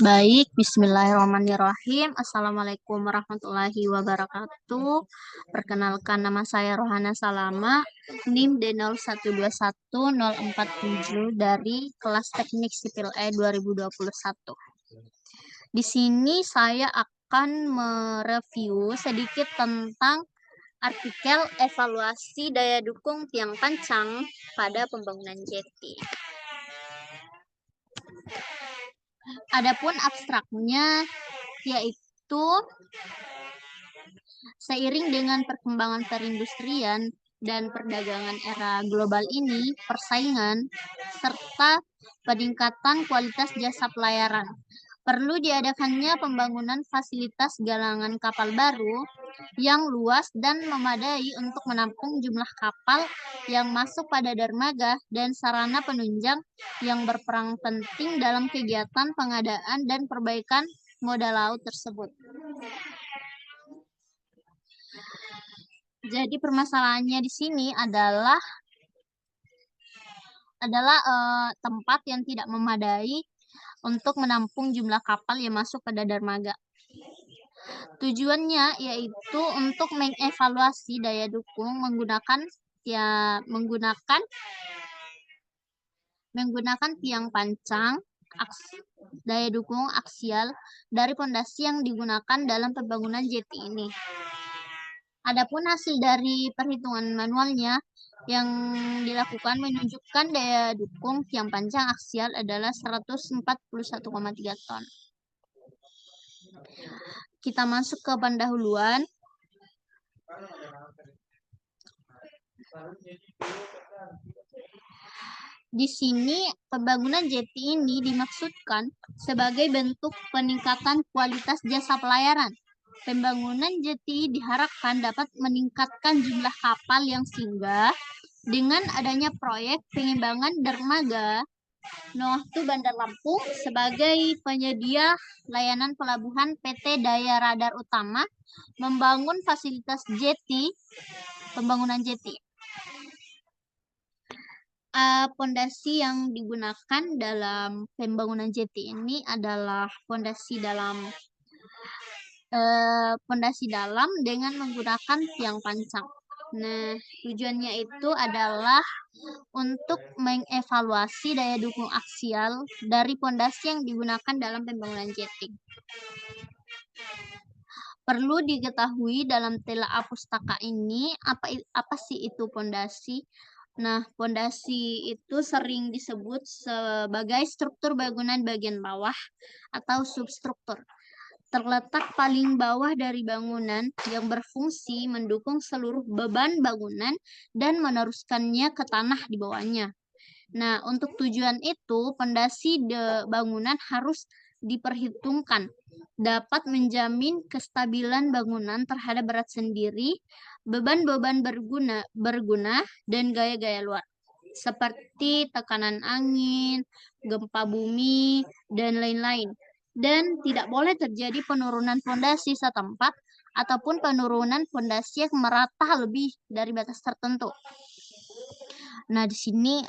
Baik, bismillahirrahmanirrahim. Assalamualaikum warahmatullahi wabarakatuh. Perkenalkan, nama saya Rohana Salama, NIM D01210470 dari kelas Teknik Sipil E 2021. Di sini saya akan mereview sedikit tentang artikel evaluasi daya dukung tiang pancang pada pembangunan jeti. Adapun abstraknya yaitu seiring dengan perkembangan perindustrian dan perdagangan era global ini, persaingan serta peningkatan kualitas jasa pelayaran, perlu diadakannya pembangunan fasilitas galangan kapal baru yang luas dan memadai untuk menampung jumlah kapal yang masuk pada dermaga dan sarana penunjang yang berperan penting dalam kegiatan pengadaan dan perbaikan moda laut tersebut. Jadi permasalahannya di sini adalah tempat yang tidak memadai untuk menampung jumlah kapal yang masuk pada dermaga. Tujuannya yaitu untuk mengevaluasi daya dukung menggunakan tiang pancang daya dukung aksial dari pondasi yang digunakan dalam pembangunan jeti ini. Adapun hasil dari perhitungan manualnya yang dilakukan menunjukkan daya dukung tiang pancang aksial adalah 141,3 ton. Kita masuk ke pendahuluan. Di sini, pembangunan jeti ini dimaksudkan sebagai bentuk peningkatan kualitas jasa pelayaran. Pembangunan jeti diharapkan dapat meningkatkan jumlah kapal yang singgah dengan adanya proyek pengembangan dermaga Noahtu Bandar Lampung sebagai penyedia layanan pelabuhan. PT Daya Radar Utama membangun fasilitas pembangunan jeti. Pondasi yang digunakan dalam pembangunan jeti ini adalah pondasi dalam dengan menggunakan tiang pancang. Nah, tujuannya itu adalah untuk mengevaluasi daya dukung aksial dari pondasi yang digunakan dalam pembangunan jeti. Perlu diketahui dalam telaah pustaka ini apa sih itu pondasi? Nah, pondasi itu sering disebut sebagai struktur bangunan bagian bawah atau substruktur. Terletak paling bawah dari bangunan yang berfungsi mendukung seluruh beban bangunan dan meneruskannya ke tanah di bawahnya. Nah, untuk tujuan itu, pondasi bangunan harus diperhitungkan dapat menjamin kestabilan bangunan terhadap berat sendiri, beban-beban berguna dan gaya-gaya luar, seperti tekanan angin, gempa bumi, dan lain-lain. Dan tidak boleh terjadi penurunan fondasi setempat ataupun penurunan fondasi yang merata lebih dari batas tertentu. Nah, di sini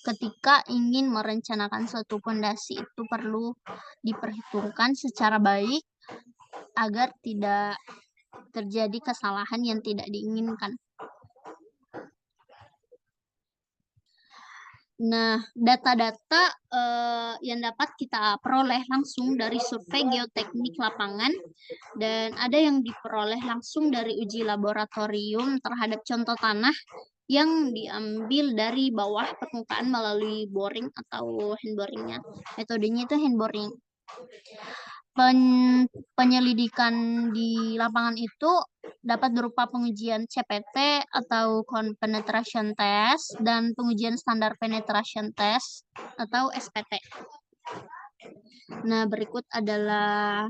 ketika ingin merencanakan suatu fondasi itu perlu diperhitungkan secara baik agar tidak terjadi kesalahan yang tidak diinginkan. Nah, data-data yang dapat kita peroleh langsung dari survei geoteknik lapangan dan ada yang diperoleh langsung dari uji laboratorium terhadap contoh tanah yang diambil dari bawah permukaan melalui boring atau hand boringnya. Metodenya itu hand boring. Penyelidikan di lapangan itu dapat berupa pengujian CPT atau penetration test dan pengujian standar penetration test atau SPT. Nah, berikut adalah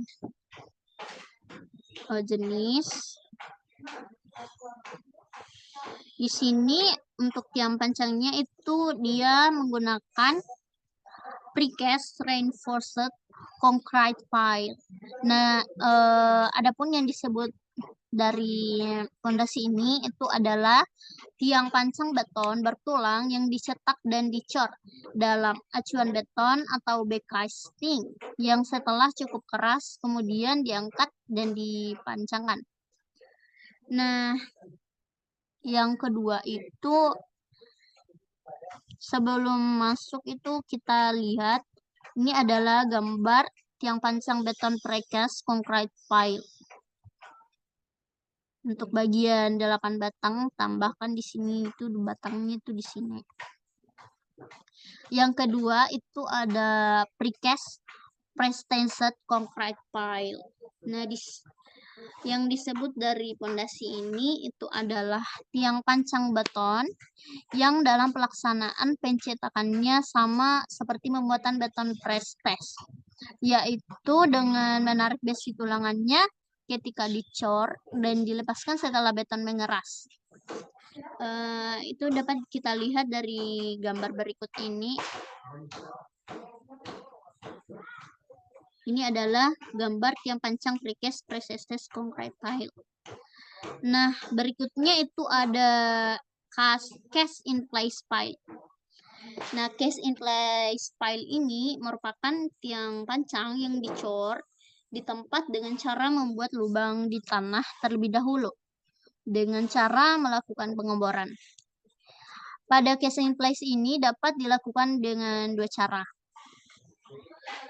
jenis. Di sini untuk tiang pancangnya itu dia menggunakan precast reinforced concrete pile. Nah, adapun yang disebut dari fondasi ini itu adalah tiang pancang beton bertulang yang dicetak dan dicor dalam acuan beton atau backcasting yang setelah cukup keras kemudian diangkat dan dipancangkan. Nah, yang kedua itu sebelum masuk itu kita lihat ini adalah gambar tiang pancang beton precast concrete pile. Untuk bagian 8 batang tambahkan di sini itu batangnya itu di sini. Yang kedua itu ada precast pre-stanced concrete pile. Nah, yang disebut dari pondasi ini itu adalah tiang pancang beton yang dalam pelaksanaan pencetakannya sama seperti pembuatan beton pre-stanced, yaitu dengan menarik besi tulangannya ketika dicor dan dilepaskan setelah beton mengeras. Itu dapat kita lihat dari gambar berikut ini. Ini adalah gambar tiang pancang precast pre-stanced concrete pile. Nah, berikutnya itu ada cast in place pile. Nah, cast in place pile ini merupakan tiang pancang yang dicor di tempat dengan cara membuat lubang di tanah terlebih dahulu dengan cara melakukan pengeboran. Pada cast in place ini dapat dilakukan dengan dua cara.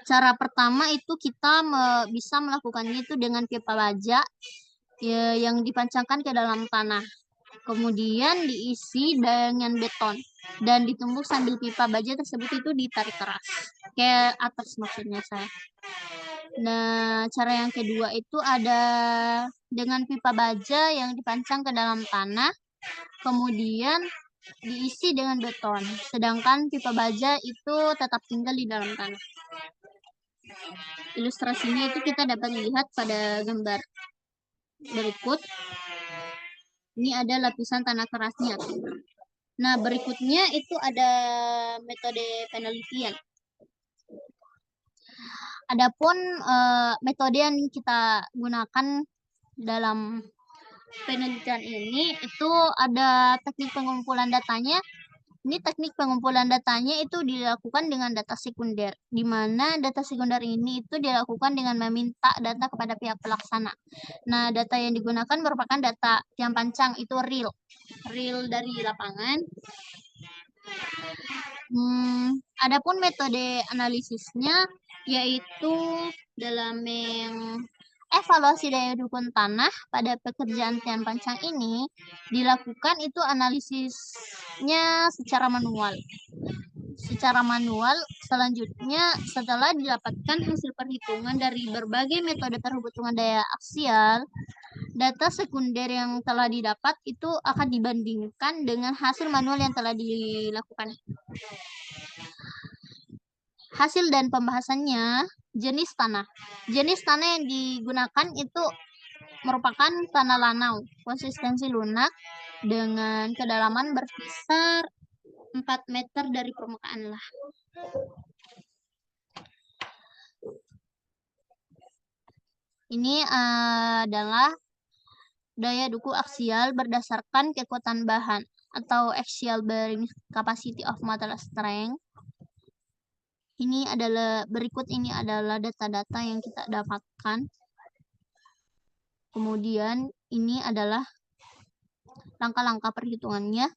Cara pertama itu kita bisa melakukannya itu dengan pipa baja yang dipancangkan ke dalam tanah. Kemudian diisi dengan beton dan ditumbuk sambil pipa baja tersebut itu ditarik keras ke atas maksudnya saya. Nah, cara yang kedua itu ada dengan pipa baja yang dipancang ke dalam tanah, kemudian diisi dengan beton, sedangkan pipa baja itu tetap tinggal di dalam tanah. Ilustrasinya itu kita dapat lihat pada gambar berikut. Ini ada lapisan tanah kerasnya. Nah, berikutnya itu ada metode penelitian. Adapun metode yang kita gunakan dalam penelitian ini itu ada teknik pengumpulan datanya. Ini teknik pengumpulan datanya itu dilakukan dengan data sekunder, di mana data sekunder ini itu dilakukan dengan meminta data kepada pihak pelaksana. Nah, data yang digunakan merupakan data tiang pancang, itu real dari lapangan. Adapun metode analisisnya yaitu dalam evaluasi daya dukung tanah pada pekerjaan tiang pancang ini dilakukan itu analisisnya secara manual. Selanjutnya setelah didapatkan hasil perhitungan dari berbagai metode perhitungan daya aksial, data sekunder yang telah didapat itu akan dibandingkan dengan hasil manual yang telah dilakukan. Hasil dan pembahasannya, jenis tanah. Jenis tanah yang digunakan itu merupakan tanah lanau, konsistensi lunak, dengan kedalaman berkisar 4 meter dari permukaan lah. Ini adalah daya dukung aksial berdasarkan kekuatan bahan atau axial bearing capacity of material strength. Berikut ini adalah data-data yang kita dapatkan. Kemudian ini adalah langkah-langkah perhitungannya.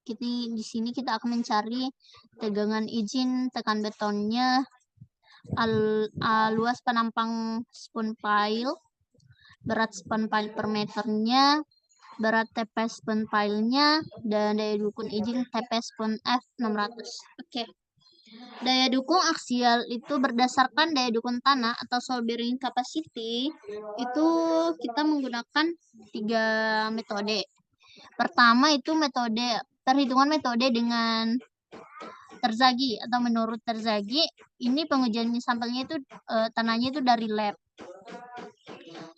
Di sini kita akan mencari tegangan izin tekan betonnya, luas penampang spon pile, berat spon pile per meternya, berat TP spon pile-nya, dan daya dukung izin TP spon F600. Oke. Daya dukung aksial itu berdasarkan daya dukung tanah atau soil bearing capacity. Itu kita menggunakan 3 metode. Pertama itu perhitungan metode dengan Terzaghi atau menurut Terzaghi. Ini pengujian sampelnya itu tanahnya itu dari lab.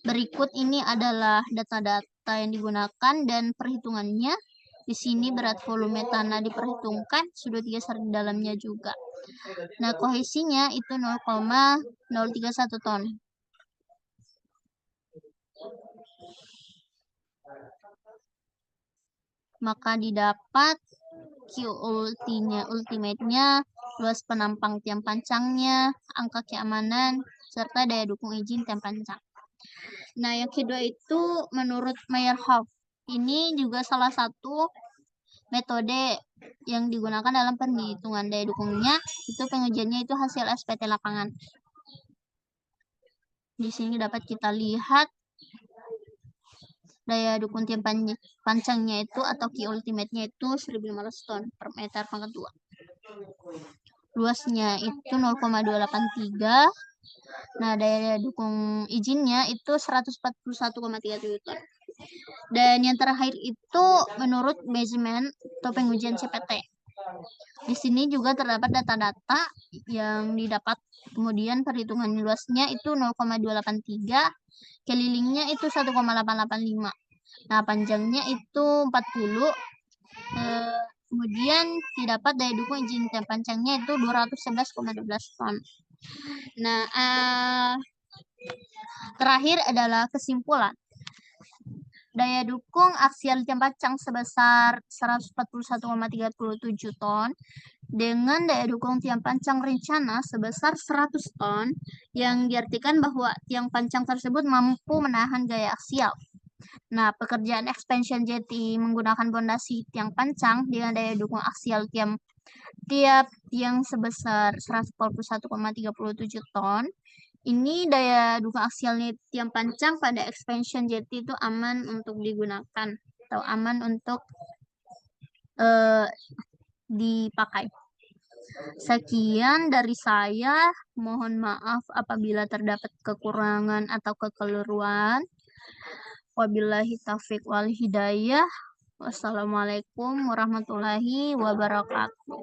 Berikut ini adalah data-data yang digunakan dan perhitungannya. Di sini berat volume tanah diperhitungkan, sudut geser di dalamnya juga. Nah, kohesinya itu 0,031 ton. Maka didapat Q ultimate-nya, luas penampang tiang pancangnya, angka keamanan, serta daya dukung izin tiang pancang. Nah, yang kedua itu menurut Meyerhoff. Ini juga salah satu metode yang digunakan dalam perhitungan daya dukungnya. Itu pengujiannya itu hasil SPT lapangan. Di sini dapat kita lihat daya dukung tiang pancangnya itu atau Q ultimate-nya itu 1.500 ton per meter pangkat 2. Luasnya itu 0,283. Nah, daya dukung izinnya itu 141,37 ton. Dan yang terakhir itu menurut measurement atau pengujian CPT. Di sini juga terdapat data-data yang didapat. Kemudian perhitungan luasnya itu 0,283, kelilingnya itu 1,885. Nah, panjangnya itu 40. Kemudian didapat daya dukung izin tiang pancangnya itu 211,12 ton. Nah, terakhir adalah kesimpulan. Daya dukung aksial tiang pancang sebesar 141,37 ton dengan daya dukung tiang pancang rencana sebesar 100 ton yang diartikan bahwa tiang pancang tersebut mampu menahan gaya aksial. Nah, pekerjaan expansion jetty menggunakan pondasi tiang pancang dengan daya dukung aksial tiap tiang sebesar 141,37 ton. Ini daya dukung aksialnya tiang pancang pada expansion jetty itu aman untuk digunakan atau aman untuk dipakai. Sekian dari saya. Mohon maaf apabila terdapat kekurangan atau kekeliruan. Wabillahi taufiq wal hidayah. Wassalamualaikum warahmatullahi wabarakatuh.